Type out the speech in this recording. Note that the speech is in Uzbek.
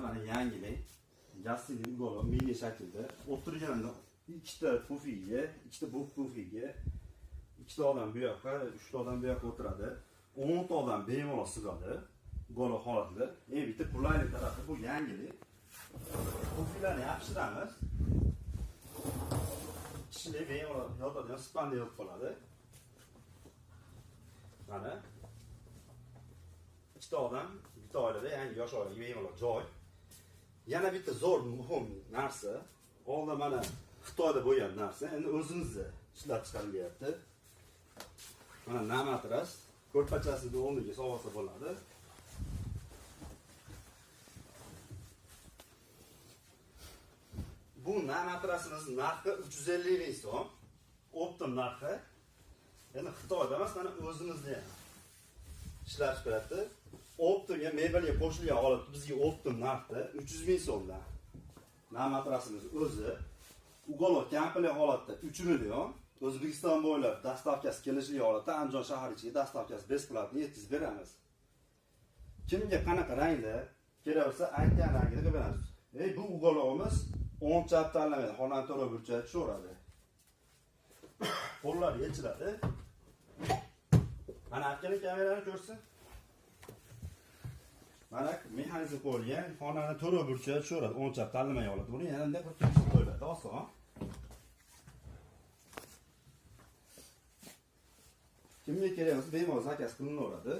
mana yangilik. Gazli golo mini shaklda. O'tirganda ikkita pufiga, ikkita bu pufiga, ikkita odam bu yoqqa, uchta odam bu yoqqa o'tiradi. 10 ta odam bemalol sig'adi. Golo holatda. Bitta qulaylik tarafi bu yangilik. Pufilarni yopishtiramiz. Kishilar bemalol yotadigan spanda yotib qoladi. Mana ikkita odam bitta oilada, ya'ni yosh oilaga bemalol joy. Yana bitta zo'r muhim narsa, oldin mana Xitoyda bo'lgan narsa, endi o'zimizda ishlab chiqarilyapti. Mana namatras, ko'rpachasini o'rniga solsa bo'ladi. Bu namatrasimiz narxi 350 ming so'm. Optim narxi. Endi Xitoyda emas, mana o'zimizda ham ishlab chiqaryapti. Optimga mebelga qo'shilgan holatda bizga optim narxda 300 ming so'mdan. Namatrasimiz o'zi ugolov komplet holatda 3 million. O'zbekiston bo'ylab dastavkasi kelishli holatda Andijon shahar ichiga dastavkasi besplatni yetkazib beramiz. Kimga qanaqa rangda kerak bo'lsa, aytgan rangida qilib beramiz. Bu ugolovimiz 10 chap tanlamaydi, xonani to'g'ri burchak tushaveradi. Qo'llar yechiladi. Mana akkani kamerani ko'rsin. Mana mexanizm qo'yilgan, xonani to'g'ri burchak tushaveradi, 10 chap tanlamay oladi. Buni yanada bir kelishib qo'yiladi, oson. Kimga kerak bo'lsa, bemalol zakaz qilinaveradi.